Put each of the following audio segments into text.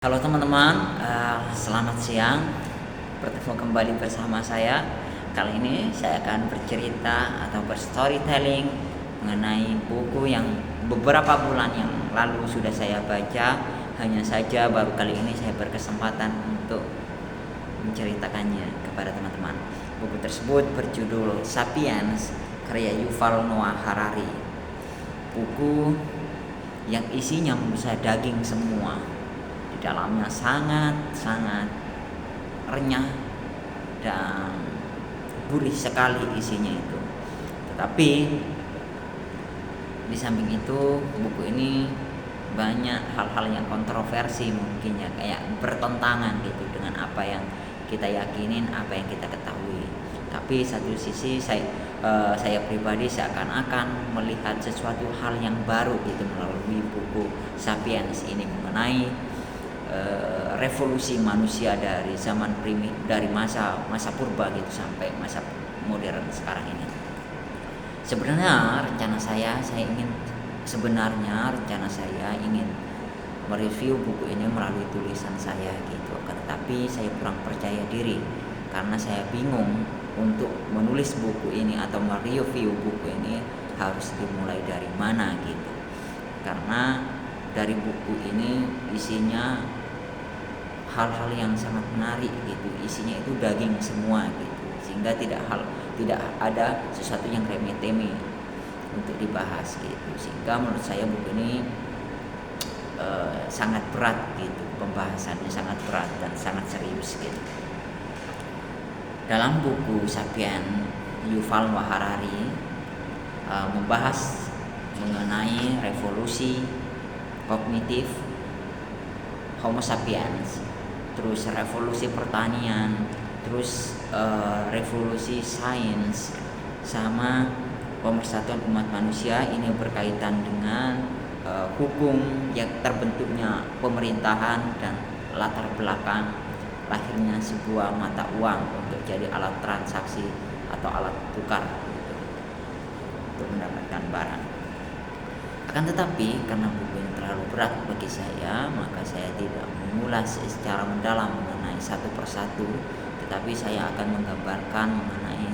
Halo teman-teman, selamat siang. Bertemu kembali bersama saya. Kali ini saya akan bercerita atau berstorytelling mengenai buku yang beberapa bulan yang lalu sudah saya baca. Hanya saja baru kali ini saya berkesempatan untuk menceritakannya kepada teman-teman. Buku tersebut berjudul Sapiens, karya Yuval Noah Harari. Buku yang isinya menurut saya daging semua. Dalamnya sangat renyah dan gurih sekali isinya itu. Tetapi di samping itu buku ini banyak hal-hal yang kontroversi mungkin ya, kayak bertentangan gitu dengan apa yang kita yakinin, apa yang kita ketahui. Tapi satu sisi saya pribadi seakan-akan melihat sesuatu hal yang baru gitu melalui buku Sapiens ini mengenai revolusi manusia dari zaman dari masa purba gitu sampai masa modern sekarang ini. Sebenarnya rencana saya ingin mereview buku ini melalui tulisan saya gitu. Tetapi saya kurang percaya diri karena saya bingung untuk menulis buku ini atau mereview buku ini harus dimulai dari mana gitu. Karena dari buku ini isinya hal-hal yang sangat menarik gitu, isinya itu daging semua gitu, sehingga tidak ada sesuatu yang remeh-temeh untuk dibahas gitu, sehingga menurut saya buku ini sangat berat gitu, pembahasannya sangat berat dan sangat serius gitu. Dalam buku Sapiens, Yuval Noah Harari membahas mengenai revolusi kognitif Homo sapiens, terus revolusi pertanian, terus revolusi sains, sama pemersatuan umat manusia. Ini berkaitan dengan hukum yang terbentuknya pemerintahan dan latar belakang lahirnya sebuah mata uang untuk jadi alat transaksi atau alat tukar gitu, untuk mendapatkan barang. Akan tetapi karena buku ini terlalu berat bagi saya, maka saya tidak mengulas secara mendalam mengenai satu persatu, tetapi saya akan menggambarkan mengenai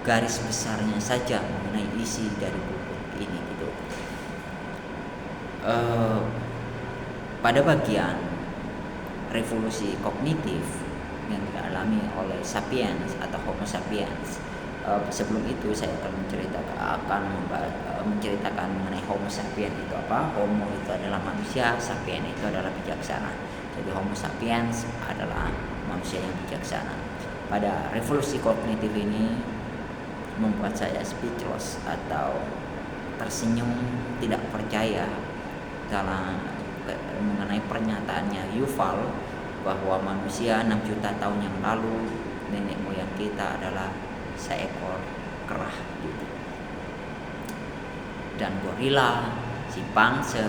garis besarnya saja mengenai isi dari buku ini gitu. Pada bagian revolusi kognitif yang dialami oleh sapiens atau Homo sapiens, sebelum itu saya akan menceritakan mengenai Homo sapiens itu apa. Homo itu adalah manusia, sapiens itu adalah bijaksana. Jadi Homo sapiens adalah manusia yang bijaksana. Pada revolusi kognitif ini membuat saya speechless atau tersenyum tidak percaya dalam mengenai pernyataannya Yuval bahwa manusia 6 juta tahun yang lalu, nenek moyang kita adalah seekor kerah gitu. Dan gorila, simpanse,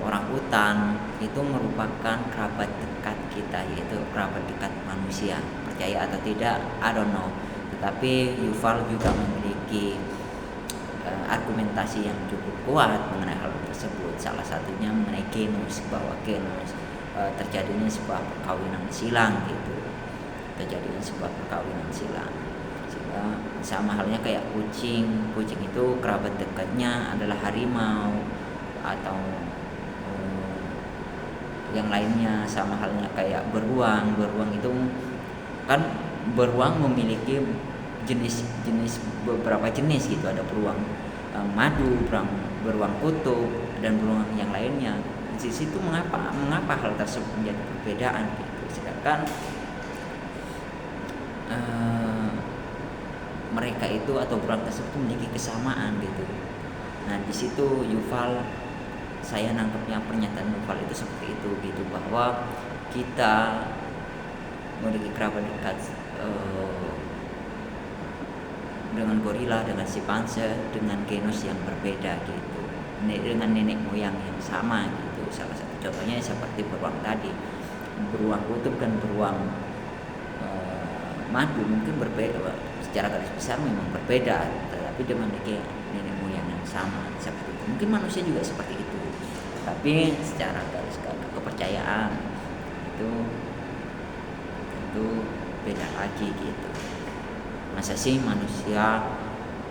orang utan itu merupakan kerabat dekat kita, yaitu kerabat dekat manusia. Percaya atau tidak, I don't know. Tetapi Yuval juga memiliki argumentasi yang cukup kuat mengenai hal tersebut. Salah satunya mengenai genus, bahwa genus terjadinya sebuah perkawinan silang gitu. Sehingga sama halnya kayak kucing itu kerabat dekatnya adalah harimau atau yang lainnya. Sama halnya kayak beruang itu kan, beruang memiliki beberapa jenis gitu. Ada beruang madu, beruang kutub, dan beruang yang lainnya. Di situ mengapa hal tersebut menjadi perbedaan gitu. Sedangkan mereka itu atau beruang tersebut memiliki kesamaan gitu. Nah, di situ saya nangkepnya pernyataan Yuval itu seperti itu gitu, bahwa kita memiliki kerabat dekat dengan gorila, dengan simpanse, dengan genus yang berbeda gitu, dengan nenek moyang yang sama gitu. Salah satu contohnya seperti beruang tadi, beruang kutub dan beruang madu mungkin berbeda, secara garis besar memang berbeda, tetapi dia memiliki nenek moyang yang sama seperti itu. Mungkin manusia juga seperti itu. Tapi secara garis kepercayaan itu tentu beda lagi gitu. Masa sih manusia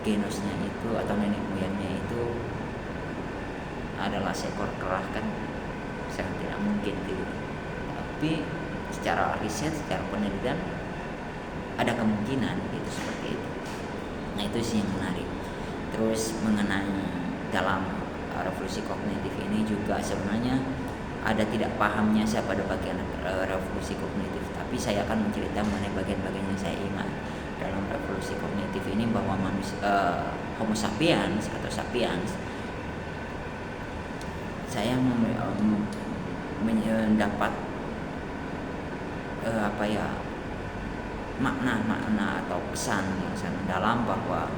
genusnya itu atau nenek moyangnya itu adalah seekor kera, kan sangat tidak mungkin gitu. Tapi secara riset, secara penelitian ada kemungkinan gitu seperti itu. Nah itu sih yang menarik. Terus mengenai dalam revolusi kognitif ini juga sebenarnya ada tidak pahamnya saya pada bagian revolusi kognitif, tapi saya akan menceritakan mengenai bagian-bagian yang saya ingat dalam revolusi kognitif ini, bahwa manusia Homo sapiens atau sapiens, saya mendapat makna atau pesan yang sangat dalam, bahwa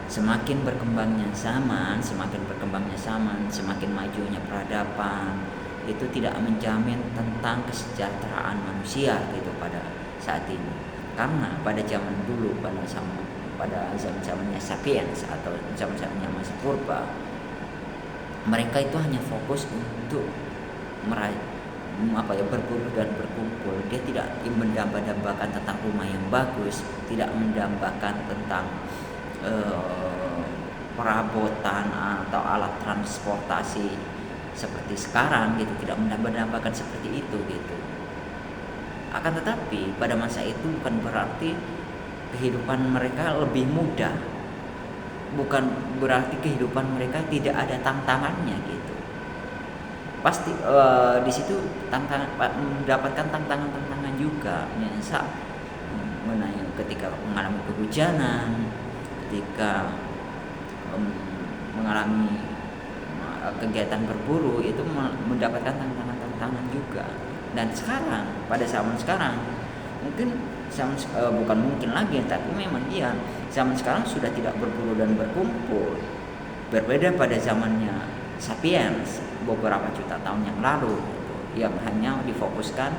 semakin berkembangnya zaman, semakin majunya peradaban, itu tidak menjamin tentang kesejahteraan manusia gitu pada saat ini. Karena pada zaman dulu, pada zaman-zamannya sapiens atau zaman-zamannya masa purba, mereka itu hanya fokus untuk berburu dan berkumpul. Dia tidak mendamba-dambakan tentang rumah yang bagus, tidak mendambakan tentang perabotan atau alat transportasi seperti sekarang gitu, tidak mendambakan seperti itu gitu. Akan tetapi pada masa itu bukan berarti kehidupan mereka lebih mudah, bukan berarti kehidupan mereka tidak ada tantangannya gitu. Pasti di situ mendapatkan tantangan juga, misal ketika mengalami kehujanan, ketika mengalami kegiatan berburu, itu mendapatkan tantangan juga. Dan sekarang, pada zaman sekarang, bukan mungkin lagi, tapi memang iya, zaman sekarang sudah tidak berburu dan berkumpul. Berbeda pada zamannya sapiens beberapa juta tahun yang lalu gitu, yang hanya difokuskan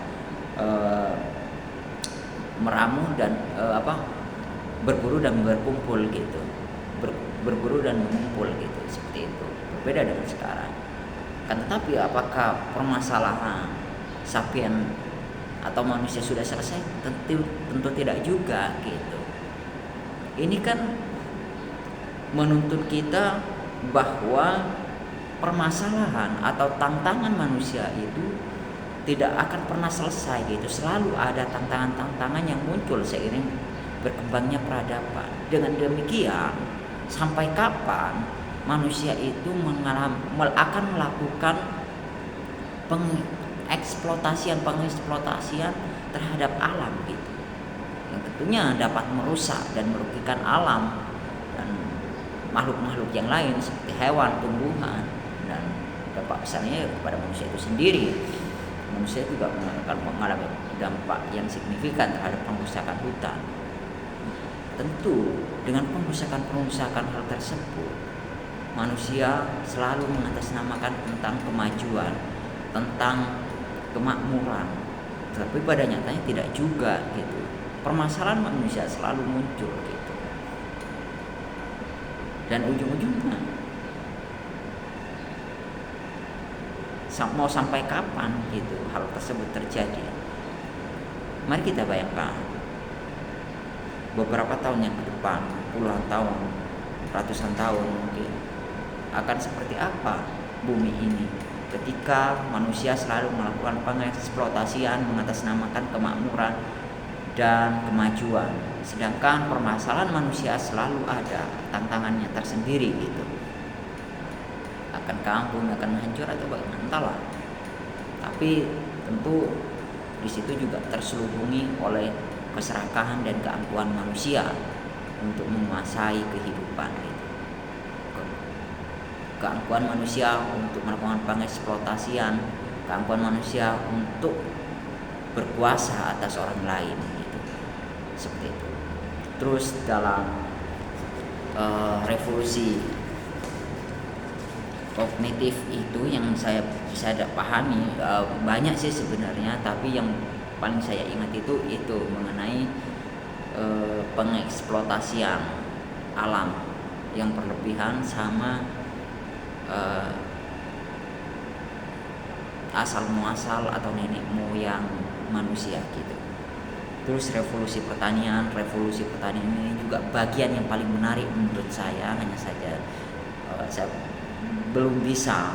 meramu dan berburu dan berkumpul gitu, berburu dan mengumpul gitu, seperti itu. Berbeda dengan sekarang. Kan tetapi apakah permasalahan sapien atau manusia sudah selesai? Tentu tidak juga gitu. Ini kan menuntut kita bahwa permasalahan atau tantangan manusia itu tidak akan pernah selesai gitu. Selalu ada tantangan-tantangan yang muncul seiring berkembangnya peradaban. Dengan demikian, sampai kapan manusia itu akan melakukan pengeksploitasian terhadap alam gitu, yang tentunya dapat merusak dan merugikan alam dan makhluk-makhluk yang lain seperti hewan, tumbuhan, dan dampak besarnya kepada manusia itu sendiri. Manusia juga akan mengalami dampak yang signifikan terhadap pengrusakan hutan. Tentu dengan pengrusakan hal tersebut, manusia selalu mengatasnamakan tentang kemajuan, tentang kemakmuran, tapi pada nyatanya tidak juga gitu. Permasalahan manusia selalu muncul gitu, dan ujung-ujungnya mau sampai kapan gitu hal tersebut terjadi. Mari kita bayangkan beberapa tahun yang ke depan, puluhan tahun, ratusan tahun mungkin, akan seperti apa bumi ini ketika manusia selalu melakukan pengeksploitasian mengatasnamakan kemakmuran dan kemajuan, sedangkan permasalahan manusia selalu ada tantangannya tersendiri gitu. Akan kampung, akan hancur atau bagaimana, entahlah. Tapi tentu di situ juga terselubungi oleh keserakahan dan keangkuhan manusia untuk menguasai kehidupan gitu. Keangkuhan manusia untuk melakukan pengeksploitasian, keangkuhan manusia untuk berkuasa atas orang lain gitu. Seperti itu. Terus dalam revolusi kognitif itu yang saya bisa pahami, banyak sih sebenarnya, tapi yang paling saya ingat itu mengenai pengeksploitasian alam yang berlebihan sama asal muasal atau nenek moyang manusia gitu. Terus revolusi pertanian ini juga bagian yang paling menarik menurut saya. Hanya saja saya belum bisa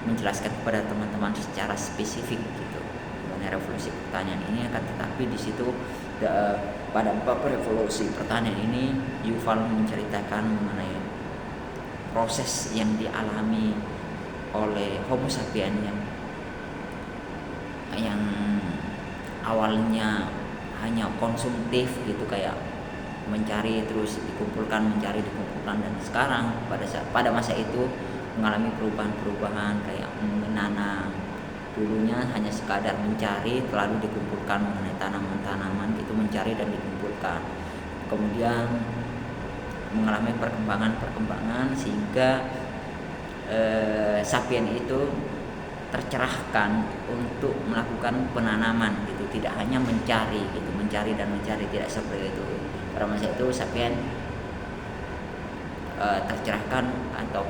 menjelaskan kepada teman-teman secara spesifik gitu mengenai revolusi pertanian ini, akan tetapi di situ pada bab revolusi pertanian ini Yuval menceritakan mengenai proses yang dialami oleh Homo sapiens yang awalnya hanya konsumtif gitu, kayak mencari terus dikumpulkan, dan sekarang pada masa itu mengalami perubahan kayak menanam. Dulunya hanya sekadar mencari lalu dikumpulkan mengenai tanaman-tanaman gitu, mencari dan dikumpulkan. Kemudian mengalami perkembangan sehingga sapien itu tercerahkan untuk melakukan penanaman gitu, tidak hanya mencari tidak seperti itu. Pada masa itu sapien tercerahkan atau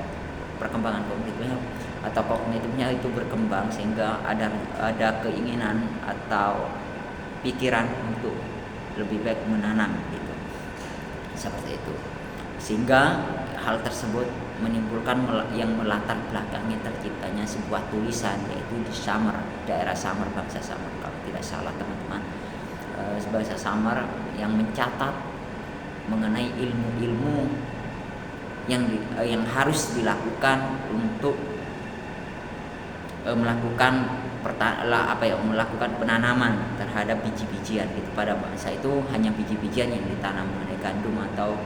perkembangan kognitifnya itu berkembang sehingga ada keinginan atau pikiran untuk lebih baik menanam gitu, seperti itu. Sehingga hal tersebut menimbulkan yang melatar belakangi terciptanya sebuah tulisan, yaitu di Sumer, daerah Sumer, bangsa Sumer kalau tidak salah teman-teman, bangsa Sumer yang mencatat mengenai ilmu-ilmu yang harus dilakukan untuk melakukan penanaman terhadap biji-bijian gitu. Pada masa itu hanya biji-bijian yang ditanam mengenai gandum atau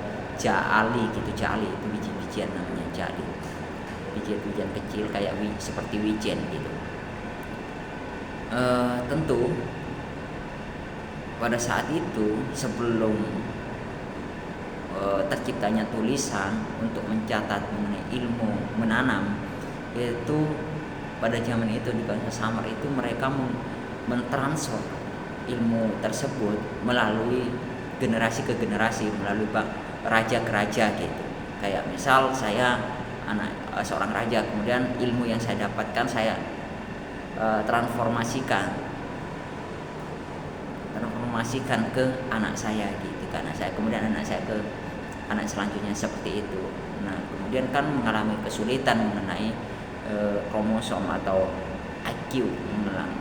jali gitu. Jali itu biji-bijian namanya jali. Biji-bijian kecil kayak seperti wijen gitu. Tentu pada saat itu sebelum terciptanya tulisan untuk mencatat mengenai ilmu menanam, yaitu pada zaman itu di bangsa Sumer itu mereka mentransfer ilmu tersebut melalui generasi ke generasi, melalui raja ke raja gitu. Kayak misal saya seorang raja, kemudian ilmu yang saya dapatkan saya transformasikan ke anak saya gitu, ke anak saya, kemudian anak saya ke anak selanjutnya, seperti itu. Nah, kemudian kan mengalami kesulitan mengenai kromosom atau IQ,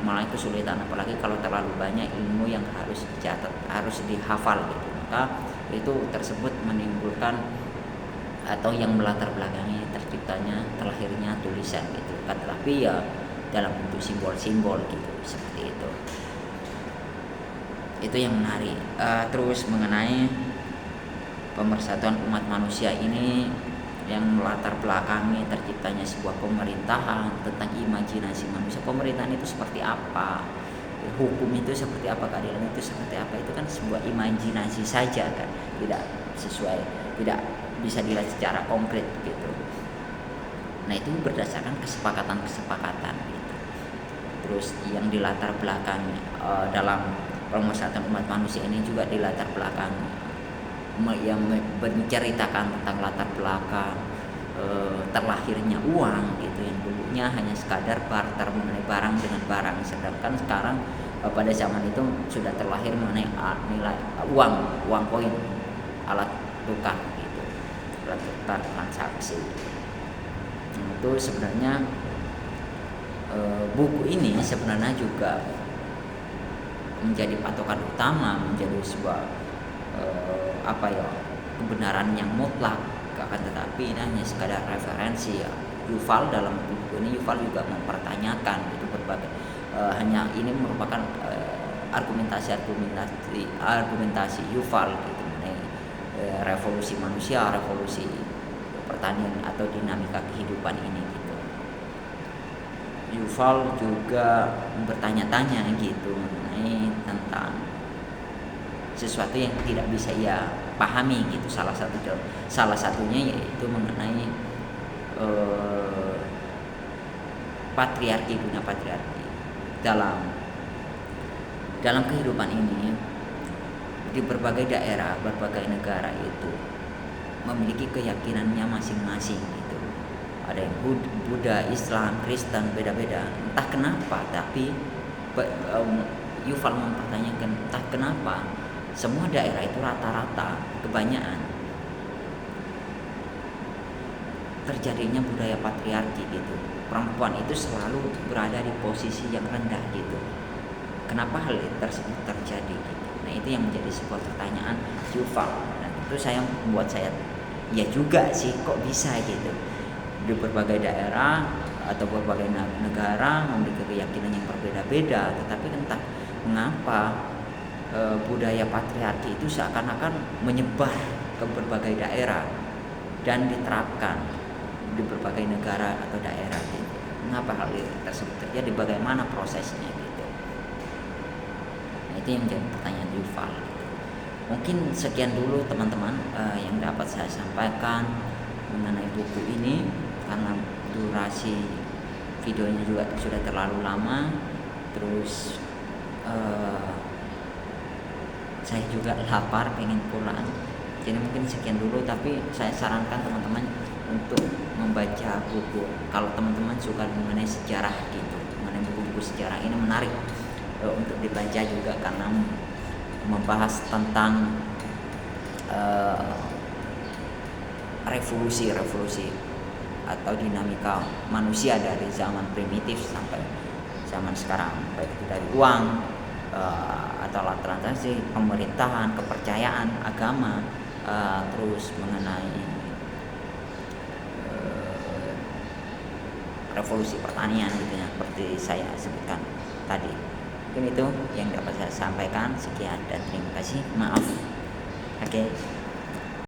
mulai kesulitan, apalagi kalau terlalu banyak ilmu yang harus dicatat, harus dihafal gitu. Maka itu tersebut menimbulkan atau yang melatar belakangi terlahirnya tulisan gitu kan, tetapi ya dalam bentuk simbol-simbol gitu, seperti itu. Itu yang menarik. Terus mengenai pemersatuan umat manusia ini yang melatar belakangi terciptanya sebuah pemerintahan, tentang imajinasi manusia. Pemerintahan itu seperti apa, hukum itu seperti apa, keadilan itu seperti apa, itu kan sebuah imajinasi saja kan, tidak bisa dilihat secara konkret gitu. Nah, itu berdasarkan kesepakatan gitu. Terus yang dilatar belakangi dalam pemersatuan umat manusia ini juga dilatar belakangi yang menceritakan tentang latar belakang terlahirnya uang gitu, yang dulunya hanya sekadar barter mengenai barang dengan barang, sedangkan sekarang pada zaman itu sudah terlahir mengenai nilai uang koin, alat tukar gitu, alat tukar transaksi. Itu sebenarnya buku ini sebenarnya juga menjadi patokan utama, menjadi sebuah kebenaran yang mutlak, akan tetapi ini hanya sekadar referensi ya. Yuval dalam buku ini juga mempertanyakan itu berbagai hanya ini merupakan argumentasi Yuval gitu mengenai revolusi manusia, revolusi pertanian atau dinamika kehidupan ini gitu. Yuval juga bertanya-tanya gitu mengenai tentang sesuatu yang tidak bisa ia pahami gitu. Salah satunya yaitu mengenai dunia patriarki dalam kehidupan ini. Di berbagai daerah, berbagai negara itu memiliki keyakinannya masing-masing gitu. ada yang Buddha, Islam, Kristen, beda-beda. Entah kenapa, tapi Yuval mempertanyakan entah kenapa semua daerah itu rata-rata kebanyakan terjadinya budaya patriarki gitu. Perempuan itu selalu berada di posisi yang rendah gitu. Kenapa hal tersebut terjadi gitu? Nah, itu yang menjadi sebuah pertanyaan Yuval. Dan itu membuat saya ya juga sih, kok bisa gitu. Di berbagai daerah atau berbagai negara memiliki keyakinan yang berbeda-beda, tetapi entah mengapa budaya patriarki itu seakan-akan menyebar ke berbagai daerah dan diterapkan di berbagai negara atau daerah gitu. Mengapa hal tersebut terjadi? Bagaimana prosesnya gitu? Nah, itu yang menjadi pertanyaan Yuval. Mungkin sekian dulu teman-teman yang dapat saya sampaikan mengenai buku ini, karena durasi videonya juga sudah terlalu lama. Terus saya juga lapar, pengen pulang. Jadi mungkin sekian dulu, tapi saya sarankan teman-teman untuk membaca buku. Kalau teman-teman suka mengenai sejarah gitu, mengenai buku-buku sejarah, ini menarik untuk dibaca juga, karena membahas tentang revolusi atau dinamika manusia dari zaman primitif sampai zaman sekarang, baik itu dari uang atau alat transaksi, pemerintahan, kepercayaan, agama, terus mengenai revolusi pertanian gitu ya, seperti saya sebutkan tadi. Mungkin itu yang dapat saya sampaikan. Sekian dan terima kasih. Maaf. Oke.